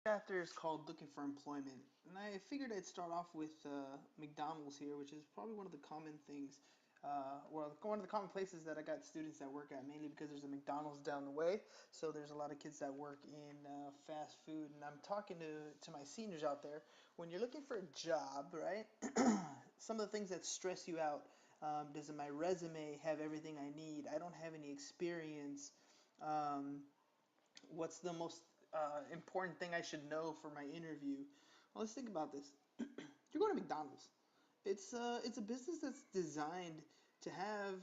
Chapter is called Looking for Employment. And I figured I'd start off with McDonald's here, which is probably one of the common things, one of the common places that I got students that work at, mainly because there's a McDonald's down the way. So there's a lot of kids that work in fast food. And I'm talking to my seniors out there. When you're looking for a job, right? Some of the things that stress you out. Does my resume have everything I need? I don't have any experience. Um, what's the most important thing I should know for my interview? Well, let's think about this. You're going to McDonald's. It's a business that's designed to have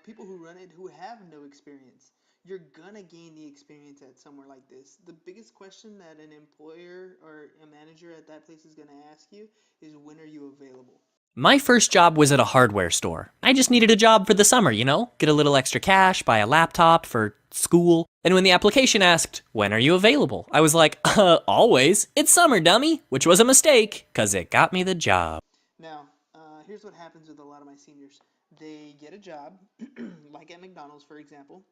people who run it who have no experience. You're gonna gain the experience at somewhere like this. The biggest question that an employer or a manager at that place is gonna ask you is, when are you available? My first job was at a hardware store. I just needed a job for the summer, get a little extra cash, buy a laptop for school. And when the application asked, "When are you available?" I was like, always. It's summer, dummy, which was a mistake, because it got me the job. Now, here's what happens with a lot of my seniors. They get a job, like at McDonald's, for example,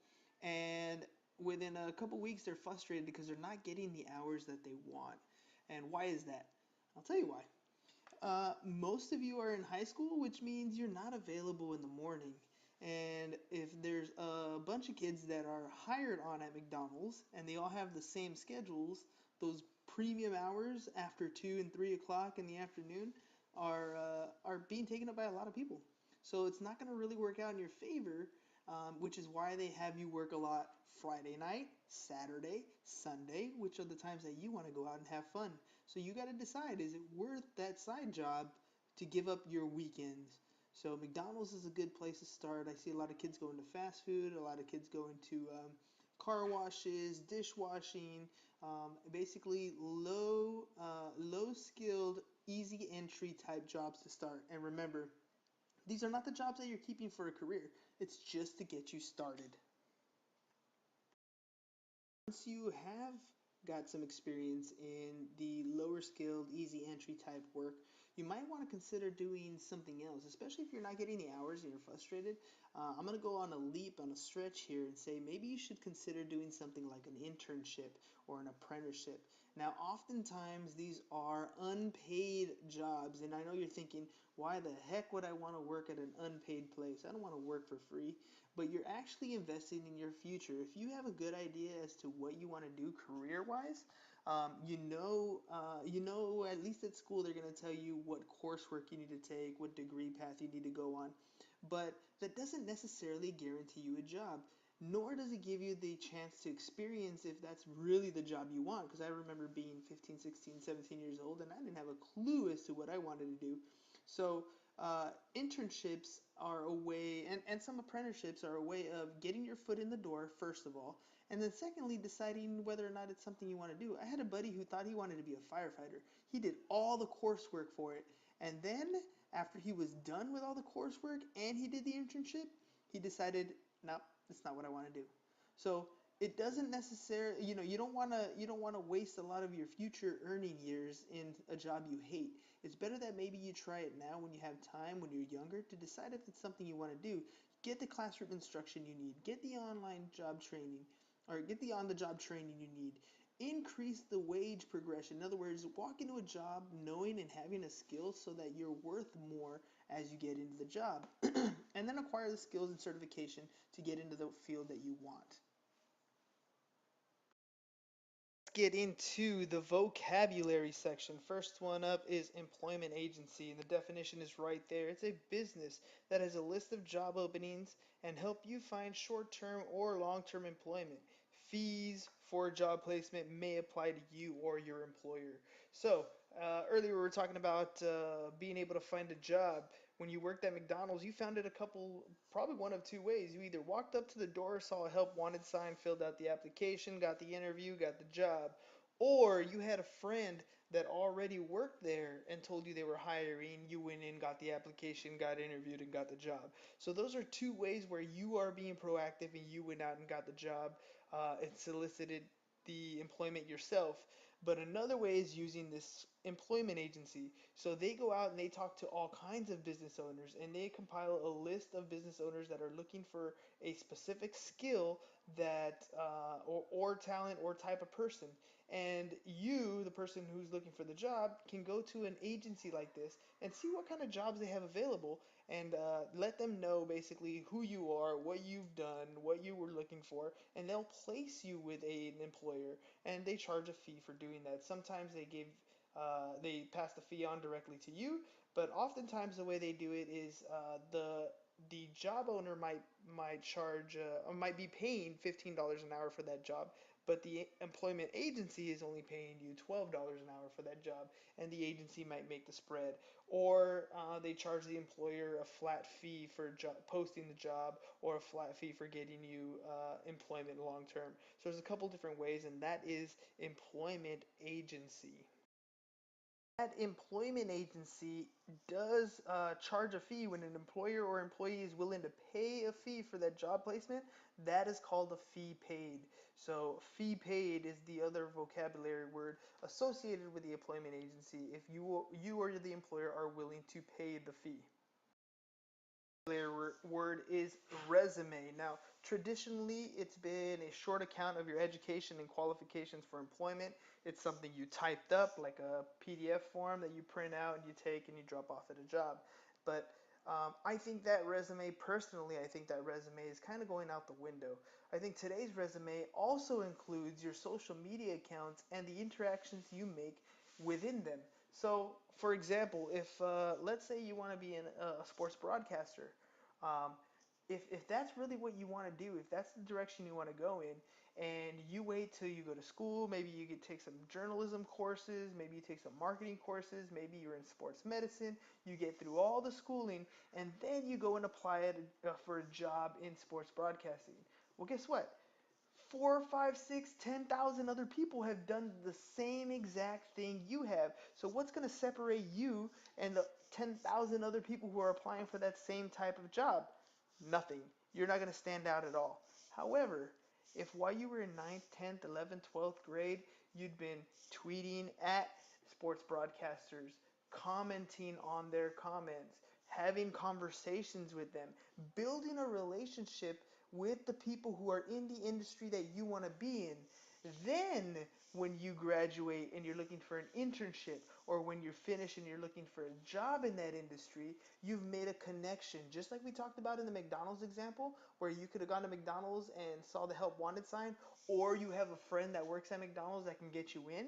and within a couple weeks, they're frustrated because they're not getting the hours that they want. And why is that? I'll tell you why. Most of you are in high school, which means you're not available in the morning. And if there's a bunch of kids that are hired on at McDonald's and they all have the same schedules, those premium hours after 2 and 3 o'clock in the afternoon are being taken up by a lot of people. So it's not going to really work out in your favor, which is why they have you work a lot Friday night, Saturday, Sunday, which are the times that you want to go out and have fun. So you got to decide, is it worth that side job to give up your weekends? So McDonald's is a good place to start. I see a lot of kids going to fast food, a lot of kids going to car washes, dishwashing, basically low skilled, easy entry type jobs to start. And remember, these are not the jobs that you're keeping for a career. It's just to get you started. Once you have got some experience in the lower skilled, easy entry type work, you might want to consider doing something else, especially if you're not getting the hours and you're frustrated. I'm going to go on a leap, on a stretch here, and say maybe you should consider doing something like an internship or an apprenticeship. Now, oftentimes these are unpaid jobs, and I know you're thinking, why the heck would I want to work at an unpaid place? I don't want to work for free, but you're actually investing in your future. If you have a good idea as to what you want to do career-wise, at least at school they're going to tell you what coursework you need to take, what degree path you need to go on, but that doesn't necessarily guarantee you a job. Nor does it give you the chance to experience if that's really the job you want. Because I remember being 15, 16, 17 years old and I didn't have a clue as to what I wanted to do. So internships are a way, and some apprenticeships are a way of getting your foot in the door, first of all, and then secondly, deciding whether or not it's something you want to do. I had a buddy who thought he wanted to be a firefighter. He did all the coursework for it, and then after he was done with all the coursework and he did the internship, he decided, no, that's not what I want to do. So it doesn't necessarily, you don't want to waste a lot of your future earning years in a job you hate. It's better that maybe you try it now when you have time, when you're younger, to decide if it's something you want to do. Get the classroom instruction you need, get the online job training, or get the on the job training you need. Increase the wage progression. In other words, walk into a job knowing and having a skill so that you're worth more as you get into the job. And then acquire the skills and certification to get into the field that you want. Get into the vocabulary section. First one up is employment agency, and the definition is right there. It's a business that has a list of job openings and help you find short-term or long-term employment. Fees for job placement may apply to you or your employer. So, earlier we were talking about being able to find a job. When you worked at McDonald's, you found it a couple, probably one of two ways. You either walked up to the door, saw a help wanted sign, filled out the application, got the interview, got the job, or you had a friend that already worked there and told you they were hiring. You went in, got the application, got interviewed, and got the job. So those are two ways where you are being proactive and you went out and got the job and solicited the employment yourself. But another way is using this employment agency. So they go out and they talk to all kinds of business owners and they compile a list of business owners that are looking for a specific skill that or talent or type of person. And you, the person who's looking for the job, can go to an agency like this and see what kind of jobs they have available, and let them know basically who you are, what you've done, what you were looking for, and they'll place you with an employer, and they charge a fee for doing that. Sometimes they pass the fee on directly to you, but oftentimes the way they do it is the job owner might charge or might be paying $15 an hour for that job, but the employment agency is only paying you $12 an hour for that job, and the agency might make the spread, or they charge the employer a flat fee for posting the job, or a flat fee for getting you employment long term. So there's a couple different ways, and that is employment agency. That employment agency does charge a fee when an employer or employee is willing to pay a fee for that job placement. That is called a fee paid. So, fee paid is the other vocabulary word associated with the employment agency if you or the employer are willing to pay the fee. Word is resume. Now, traditionally, it's been a short account of your education and qualifications for employment. It's something you typed up, like a PDF form that you print out and you take and you drop off at a job. But I think that resume, personally, I think that resume is kind of going out the window. I think today's resume also includes your social media accounts and the interactions you make within them. So, for example, if let's say you want to be a sports broadcaster, um, if that's really what you want to do, if that's the direction you want to go in, and you wait till you go to school, maybe you could take some journalism courses, maybe you take some marketing courses, maybe you're in sports medicine, you get through all the schooling, and then you go and apply it for a job in sports broadcasting. Well, guess what? Four, five, six, 10,000 other people have done the same exact thing you have. So what's going to separate you and the 10,000 other people who are applying for that same type of job? Nothing. You're not going to stand out at all. However, if while you were in ninth, 10th, 11th, 12th grade, you'd been tweeting at sports broadcasters, commenting on their comments, having conversations with them, building a relationship with the people who are in the industry that you want to be in, then when you graduate and you're looking for an internship, or when you're finished and you're looking for a job in that industry, you've made a connection. Just like we talked about in the McDonald's example, where you could have gone to McDonald's and saw the help wanted sign, or you have a friend that works at McDonald's that can get you in.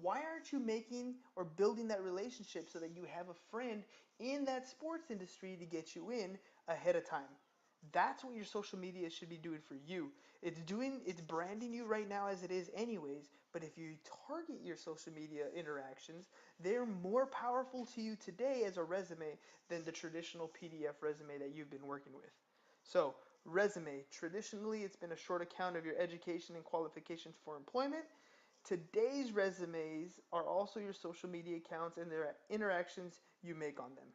Why aren't you making or building that relationship so that you have a friend in that sports industry to get you in ahead of time? That's what your social media should be doing for you. It's branding you right now as it is anyways, but if you target your social media interactions, they're more powerful to you today as a resume than the traditional PDF resume that you've been working with. So, resume, traditionally it's been a short account of your education and qualifications for employment. Today's resumes are also your social media accounts and their interactions you make on them.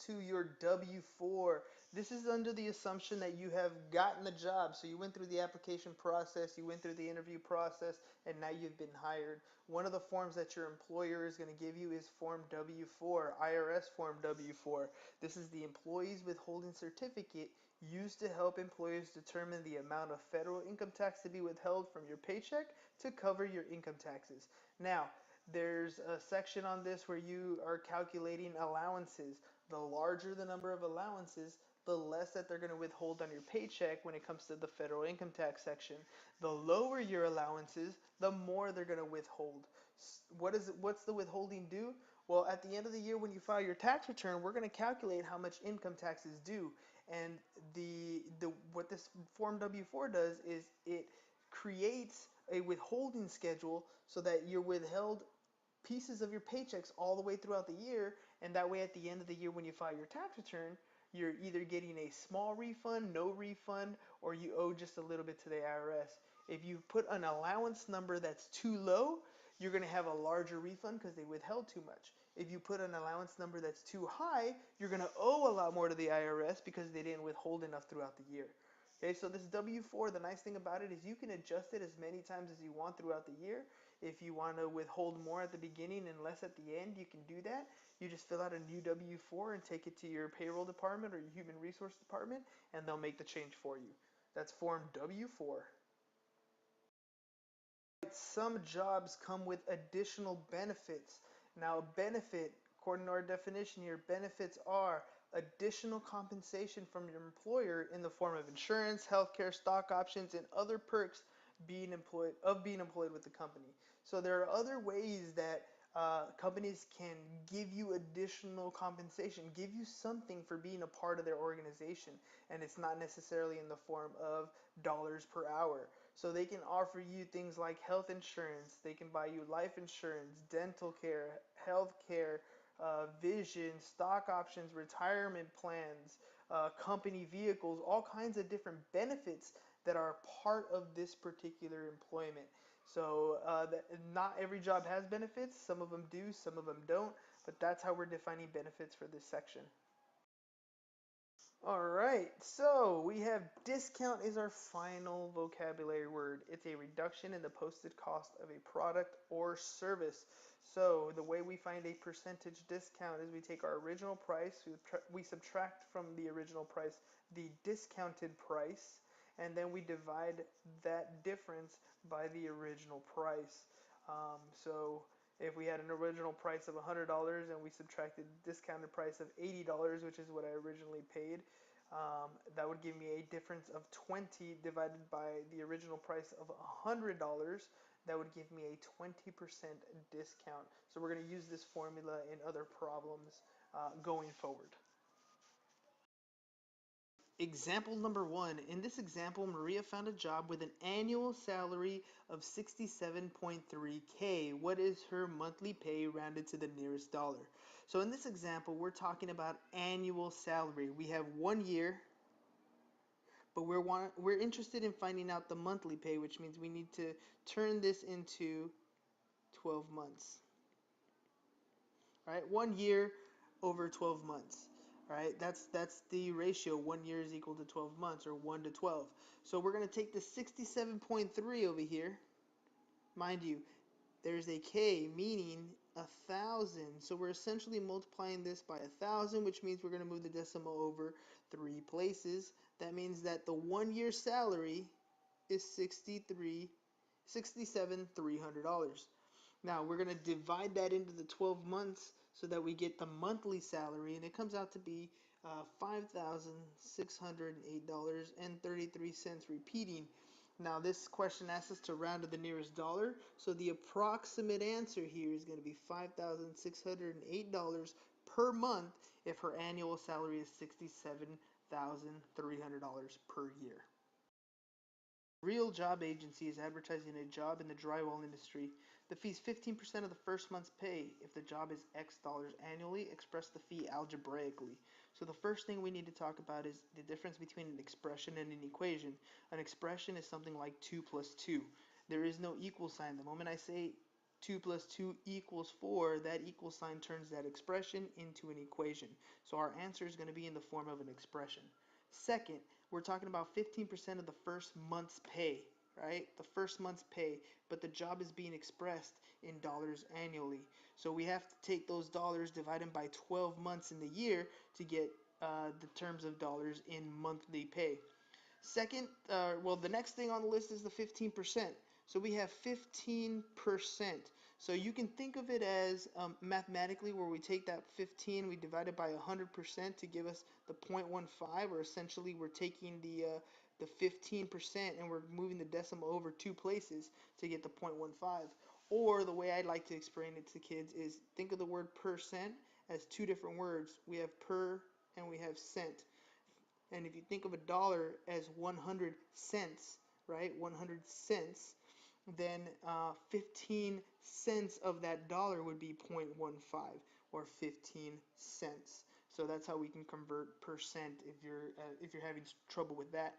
To your W-4. This is under the assumption that you have gotten the job. So you went through the application process, you went through the interview process, and now you've been hired. One of the forms that your employer is going to give you is Form W-4, IRS Form W-4. This is the Employees Withholding Certificate used to help employers determine the amount of federal income tax to be withheld from your paycheck to cover your income taxes. Now, there's a section on this where you are calculating allowances. The larger the number of allowances, the less that they're going to withhold on your paycheck when it comes to the federal income tax section. The lower your allowances, the more they're going to withhold. What's the withholding do? Well, at the end of the year when you file your tax return, we're going to calculate how much income tax is due. And the what this Form W-4 does is it creates a withholding schedule so that you're withheld pieces of your paychecks all the way throughout the year, and that way at the end of the year when you file your tax return, you're either getting a small refund, no refund, or you owe just a little bit to the IRS. If you put an allowance number that's too low, you're going to have a larger refund because they withheld too much. If you put an allowance number that's too high, you're going to owe a lot more to the IRS because they didn't withhold enough throughout the year. Okay, so this W-4, the nice thing about it is you can adjust it as many times as you want throughout the year. If you want to withhold more at the beginning and less at the end, you can do that. You just fill out a new W-4 and take it to your payroll department or your human resource department, and they'll make the change for you. That's Form W-4. Some jobs come with additional benefits. Now, a benefit, according to our definition here, benefits are additional compensation from your employer in the form of insurance, healthcare, stock options, and other perks being employed with the company. So there are other ways that companies can give you additional compensation, give you something for being a part of their organization, and it's not necessarily in the form of dollars per hour. So they can offer you things like health insurance, they can buy you life insurance, dental care, health care, vision, stock options, retirement plans, company vehicles, all kinds of different benefits that are part of this particular employment. So not every job has benefits. Some of them do, some of them don't. But that's how we're defining benefits for this section. All right, so we have discount is our final vocabulary word. It's a reduction in the posted cost of a product or service. So the way we find a percentage discount is we take our original price, we subtract from the original price the discounted price, and then we divide that difference by the original price. So if we had an original price of $100 and we subtracted the discounted price of $80, which is what I originally paid, that would give me a difference of 20 divided by the original price of $100. That would give me a 20% discount. So we're going to use this formula in other problems going forward. Example number 1. In this example, Maria found a job with an annual salary of 67.3K. What is her monthly pay rounded to the nearest dollar? So in this example, we're talking about annual salary. We have 1 year, but we're interested in finding out the monthly pay, which means we need to turn this into 12 months. All right, 1 year over 12 months. All right, that's the ratio. 1 year is equal to 12 months, or 1 to 12. So we're going to take the 67.3 over here. Mind you, there's a K, meaning 1,000. So we're essentially multiplying this by 1,000, which means we're going to move the decimal over 3 places. That means that the 1 year salary is $67,300. Now we're going to divide that into the 12 months so that we get the monthly salary, and it comes out to be $5,608.33 repeating. Now this question asks us to round to the nearest dollar, so the approximate answer here is going to be $5,608 per month if her annual salary is $67,300 per year. Real job agency is advertising a job in the drywall industry. The fee is 15% of the first month's pay. If the job is X dollars annually, express the fee algebraically. So the first thing we need to talk about is the difference between an expression and an equation. An expression is something like 2 plus 2. There is no equal sign. The moment I say 2 plus 2 equals 4, that equal sign turns that expression into an equation. So our answer is going to be in the form of an expression. Second, we're talking about 15% of the first month's pay, right? The first month's pay, but the job is being expressed in dollars annually. So we have to take those dollars, divide them by 12 months in the year to get the terms of dollars in monthly pay. Second, the next thing on the list is the 15%. So we have 15%. So you can think of it as mathematically, where we take that 15, we divide it by 100% to give us the 0.15, or essentially we're taking the 15% and we're moving the decimal over 2 places to get the 0.15. Or the way I like to explain it to kids is think of the word percent as 2 different words. We have per and we have cent. And if you think of a dollar as 100 cents, right, 100 cents, then 15 cents of that dollar would be 0.15, or 15 cents. So that's how we can convert percent if you're having trouble with that.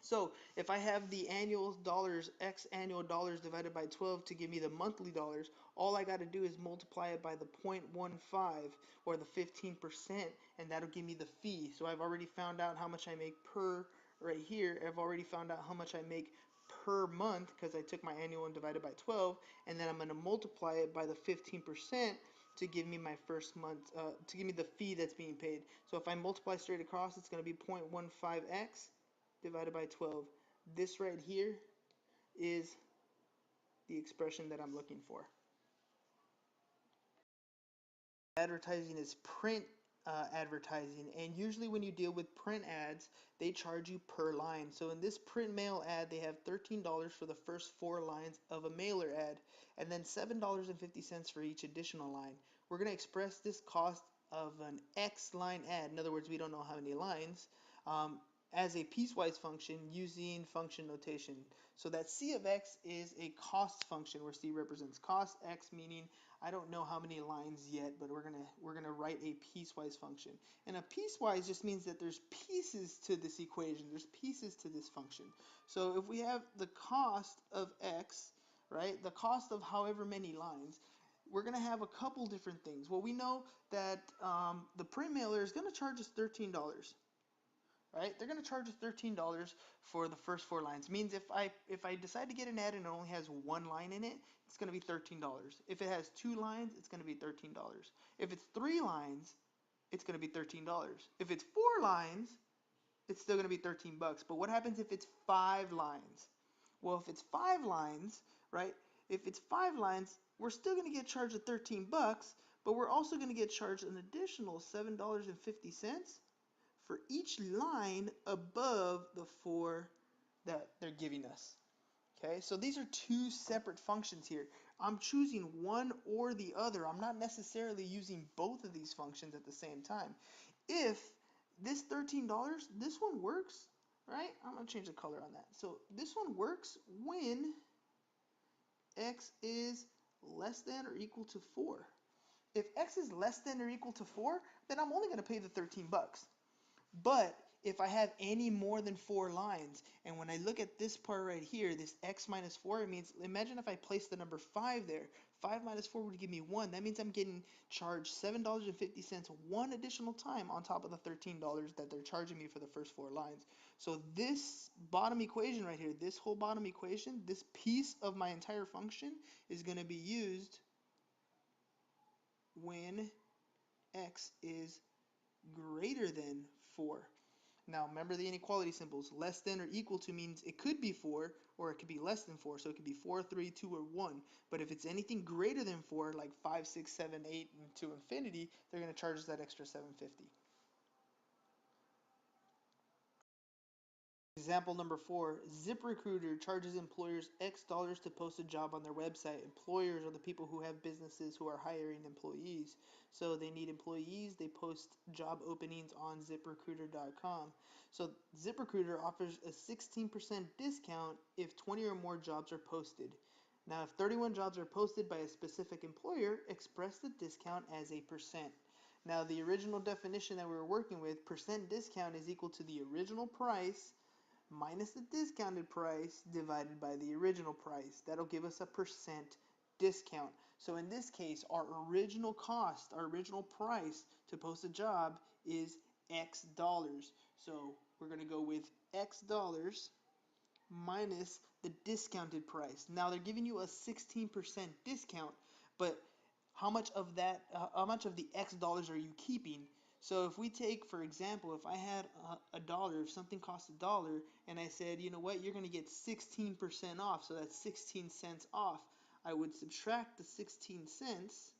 So if I have the annual dollars, X annual dollars divided by 12 to give me the monthly dollars, all I got to do is multiply it by the 0.15, or the 15%, and that'll give me the fee. So I've already found out how much I make per, right here. I've already found out how much I make per month because I took my annual and divided by 12, and then I'm going to multiply it by the 15% to give me my first month, to give me the fee that's being paid. So if I multiply straight across, it's going to be 0.15x divided by 12. This right here is the expression that I'm looking for. Advertising is print advertising, and usually when you deal with print ads, they charge you per line. So in this print mail ad, they have $13 for the first 4 lines of a mailer ad, and then $7.50 for each additional line. We're going to express this cost of an X line ad, in other words, we don't know how many lines, as a piecewise function using function notation. So that C of X is a cost function where C represents cost, X meaning I don't know how many lines yet, but we're gonna write a piecewise function. And a piecewise just means that there's pieces to this equation. There's pieces to this function. So if we have the cost of X, right, the cost of however many lines, we're gonna have a couple different things. Well, we know that the print mailer is gonna charge us $13. Right? They're going to charge us $13 for the first 4 lines. Means if I decide to get an ad and it only has 1 line in it, it's going to be $13. If it has 2 lines, it's going to be $13. If it's 3 lines, it's going to be $13. If it's 4 lines, it's still going to be $13. But what happens if it's 5 lines? Well, if it's 5 lines, right? If it's 5 lines, we're still going to get charged at $13, but we're also going to get charged an additional $7.50 for each line above the 4 that they're giving us. Okay, so these are 2 separate functions here. I'm choosing one or the other. I'm not necessarily using both of these functions at the same time. If this $13, this one works, right? I'm going to change the color on that. So this one works when X is less than or equal to 4. If X is less than or equal to 4, then I'm only going to pay the $13. But if I have any more than 4 lines, and when I look at this part right here, this X minus 4, it means, imagine if I place the number 5 there. 5 minus 4 would give me 1. That means I'm getting charged $7.50 one additional time on top of the $13 that they're charging me for the first 4 lines. So this bottom equation right here, this whole bottom equation, this piece of my entire function is going to be used when X is greater than 4. Now remember the inequality symbols. Less than or equal to means it could be 4 or it could be less than 4. So it could be 4, 3, 2, or 1. But if it's anything greater than 4, like 5, 6, 7, 8, and to infinity, they're going to charge us that extra $7.50. Example number 4, ZipRecruiter charges employers X dollars to post a job on their website. Employers are the people who have businesses who are hiring employees. So they need employees, they post job openings on ZipRecruiter.com. So ZipRecruiter offers a 16% discount if 20 or more jobs are posted. Now if 31 jobs are posted by a specific employer, express the discount as a percent. Now the original definition that we were working with, percent discount is equal to the original price minus the discounted price divided by the original price. That'll give us a percent discount. So in this case, our original cost, our original price to post a job is X dollars. So we're going to go with X dollars minus the discounted price. Now they're giving you a 16% discount, but how much of that, how much of the X dollars are you keeping? So if we take, for example, if I had a dollar, if something cost a dollar, and I said, you know what, you're going to get 16% off, so that's 16 cents off, I would subtract the 16 cents,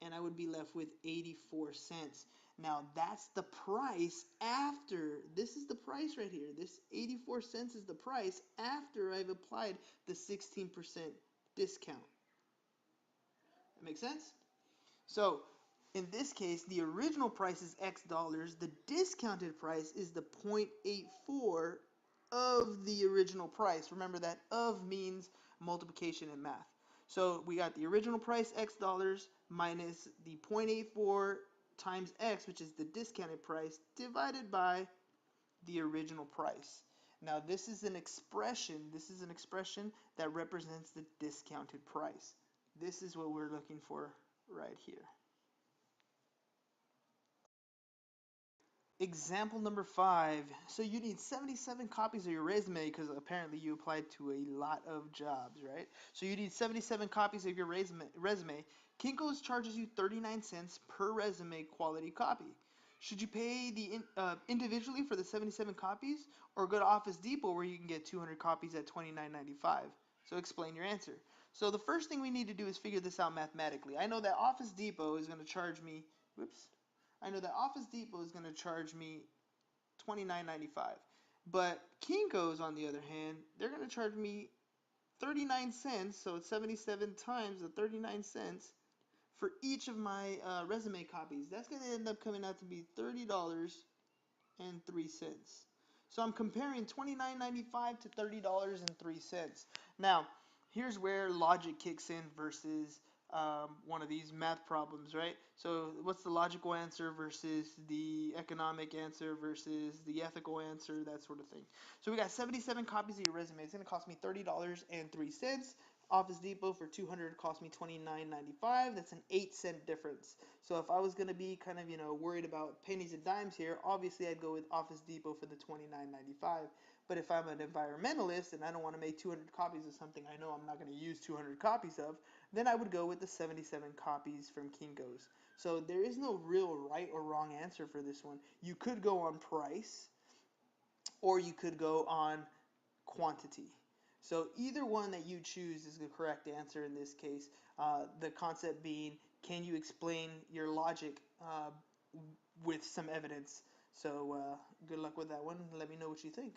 and I would be left with 84 cents. Now that's the price after, this is the price right here, this 84 cents is the price after I've applied the 16% discount. That make sense? So in this case, the original price is X dollars. The discounted price is the 0.84 of the original price. Remember that of means multiplication in math. So we got the original price, X dollars, minus the 0.84 times X, which is the discounted price, divided by the original price. Now this is an expression. This is an expression that represents the discounted price. This is what we're looking for right here. Example number 5. So you need 77 copies of your resume because apparently you applied to a lot of jobs, right? So you need 77 copies of your resume. Kinko's charges you 39 cents per resume quality copy. Should you pay individually for the 77 copies, or go to Office Depot where you can get 200 copies at $29.95? So explain your answer. So the first thing we need to do is figure this out mathematically. I know that Office Depot is going to charge me, whoops. I know that Office Depot is going to charge me $29.95. But Kinko's, on the other hand, they're going to charge me 39 cents, so it's 77 times the 39 cents for each of my resume copies. That's going to end up coming out to be $30.03. So I'm comparing $29.95 to $30.03. Now, here's where logic kicks in versus one of these math problems, right? So what's the logical answer versus the economic answer versus the ethical answer, that sort of thing. So we got 77 copies of your resume. It's going to cost me $30.03. Office Depot for 200 cost me $29.95. That's an 8-cent difference. So if I was going to be kind of, worried about pennies and dimes here, obviously I'd go with Office Depot for the $29.95. But if I'm an environmentalist and I don't want to make 200 copies of something I know I'm not going to use 200 copies of, then I would go with the 77 copies from Kinko's. So there is no real right or wrong answer for this one. You could go on price, or you could go on quantity. So either one that you choose is the correct answer in this case. The concept being, can you explain your logic with some evidence? So good luck with that one. Let me know what you think.